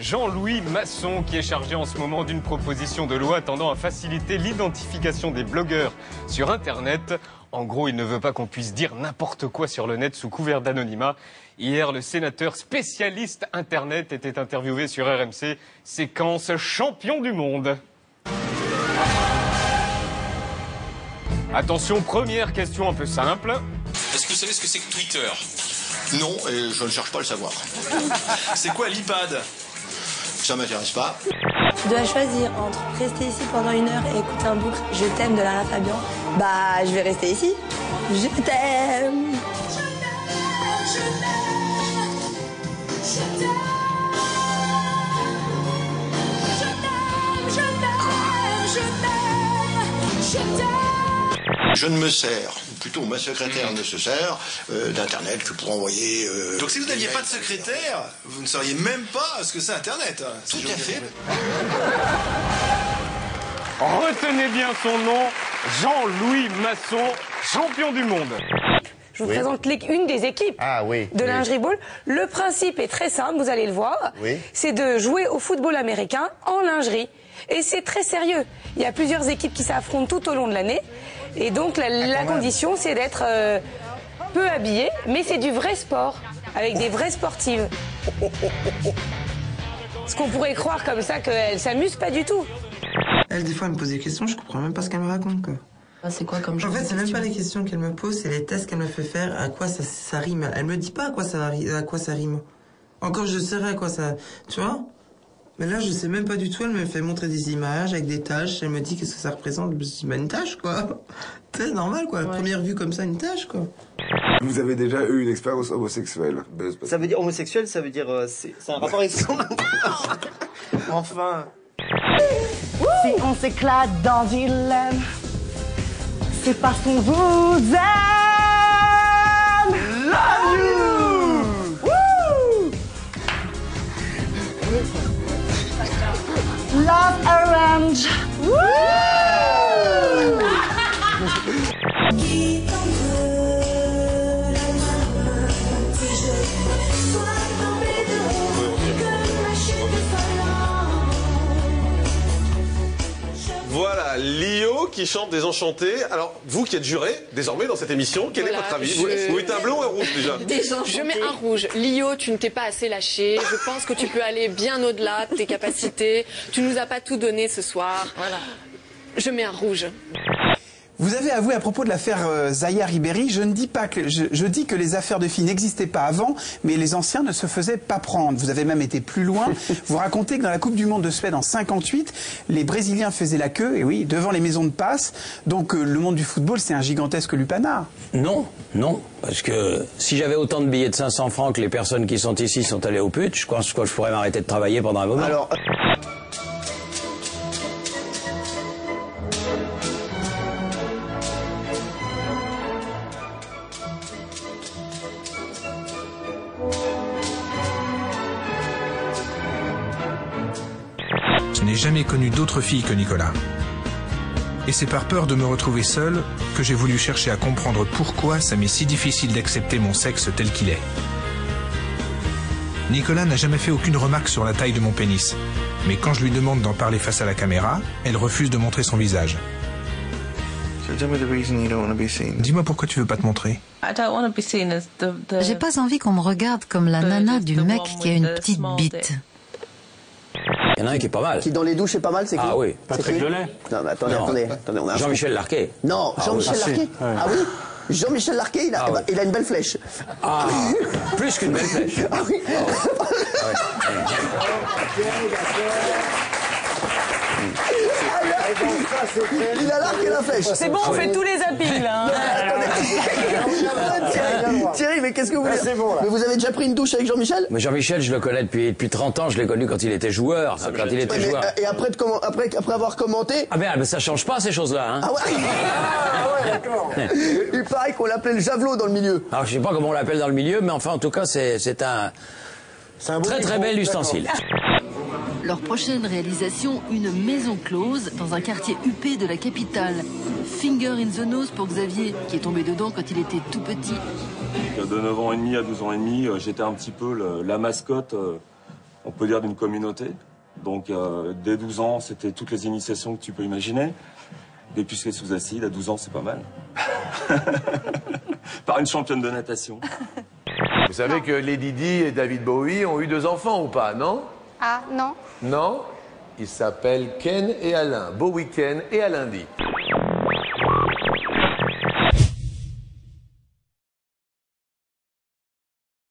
Jean-Louis Masson, qui est chargé en ce moment d'une proposition de loi tendant à faciliter l'identification des blogueurs sur Internet. En gros, il ne veut pas qu'on puisse dire n'importe quoi sur le net sous couvert d'anonymat. Hier, le sénateur spécialiste Internet était interviewé sur RMC. Séquence champion du monde. Attention, première question un peu simple. Est-ce que vous savez ce que c'est que Twitter? Non, et je ne cherche pas à le savoir. C'est quoi l'iPad? Ça m'intéresse pas. Tu dois choisir entre rester ici pendant 1 heure et écouter un boucle Je t'aime de Lara Fabian. Bah, je vais rester ici. Je t'aime. Je ne me sers, ou plutôt ma secrétaire ne se sert d'Internet que pour envoyer... Donc si vous n'aviez pas de secrétaire, vous ne sauriez même pas ce que c'est Internet. Tout à fait. Retenez bien son nom, Jean-Louis Masson, champion du monde. Je vous présente une des équipes de lingerie ball. Le principe est très simple, vous allez le voir. C'est de jouer au football américain en lingerie. Et c'est très sérieux. Il y a plusieurs équipes qui s'affrontent tout au long de l'année. Et donc la condition, c'est d'être peu habillé, mais c'est du vrai sport, avec des vraies sportives. Ce qu'on pourrait croire comme ça qu'elle s'amuse, pas du tout. Elle, des fois, elle me pose des questions, je comprends même pas ce qu'elle me raconte, quoi. C'est quoi comme genre? En fait, c'est même pas les questions qu'elle me pose, c'est les tests qu'elle me fait faire, à quoi ça rime. Elle me dit pas à quoi ça rime. Encore, je saurais à quoi ça... Tu vois? Mais là, je sais même pas du tout. Elle me fait montrer des images avec des tâches. Elle me dit qu'est-ce que ça représente. Je me dis, bah, une tâche, quoi. C'est normal, quoi. Première vue comme ça, une tâche, quoi. Vous avez déjà eu une expérience homosexuelle? Ça veut dire homosexuel, ça veut dire... c'est un rapport avec son... Enfin... Si on s'éclate dans Dylan, c'est parce qu'on vous aime. Love you! Love Orange. Voilà, Lio qui chante Désenchanté. Alors, vous qui êtes juré, désormais, dans cette émission, quel est votre avis? Vous mettez un bleu ou un rouge, déjà? Je mets un rouge. Lio, tu ne t'es pas assez lâché. Je pense que tu peux aller bien au-delà de tes capacités. Tu nous as pas tout donné ce soir. Voilà. Je mets un rouge. Vous avez avoué à propos de l'affaire Zaya Ribéry, je dis que les affaires de filles n'existaient pas avant, mais les anciens ne se faisaient pas prendre. Vous avez même été plus loin. Vous racontez que dans la Coupe du Monde de Suède en 58, les Brésiliens faisaient la queue, et oui, devant les maisons de passe. Donc le monde du football, c'est un gigantesque lupanar. Non, non, parce que si j'avais autant de billets de 500 francs que les personnes qui sont ici sont allées au putes, je pense que je pourrais m'arrêter de travailler pendant un moment. Alors... Je n'ai jamais connu d'autre fille que Nicolas. Et c'est par peur de me retrouver seul que j'ai voulu chercher à comprendre pourquoi ça m'est si difficile d'accepter mon sexe tel qu'il est. Nicolas n'a jamais fait aucune remarque sur la taille de mon pénis. Mais quand je lui demande d'en parler face à la caméra, elle refuse de montrer son visage. Dis-moi pourquoi tu veux pas te montrer. J'ai pas envie qu'on me regarde comme la nana du mec qui a une petite bite. Il y en a un qui est pas mal. Qui dans les douches est pas mal, c'est qui? Ah oui. Patrick Lelay. Non, mais attendez. On a Jean-Michel Larquet. Non, Jean-Michel Larquet. Ah oui? Jean-Michel Larquet, il a une belle flèche. Ah, plus qu'une belle flèche. Ah oui. Il a l'arc et la flèche. C'est bon, on fait tous les zappings là. Thierry, mais qu'est-ce que vous voulez? C'est bon là. Mais vous avez déjà pris une douche avec Jean-Michel? Mais Jean-Michel, je le connais depuis 30 ans. Je l'ai connu quand il était joueur. Et après avoir commenté? Ah ben ça change pas ces choses-là. Hein. Ah ouais. D'accord. Il paraît qu'on l'appelait le javelot dans le milieu. Alors je sais pas comment on l'appelle dans le milieu, mais enfin en tout cas c'est un très bel ustensile. Leur prochaine réalisation, une maison close dans un quartier huppé de la capitale. Finger in the nose pour Xavier, qui est tombé dedans quand il était tout petit. De 9 ans et demi à 12 ans et demi, j'étais un petit peu la mascotte on peut dire d'une communauté. Donc dès 12 ans, c'était toutes les initiations que tu peux imaginer. Dépusquer sous acide, à 12 ans, c'est pas mal. Par une championne de natation. Vous savez que Lady Di et David Bowie ont eu 2 enfants ou pas, non? Ah, non. Non? Ils s'appellent Ken et Alain. Beau week-end et Alain Di.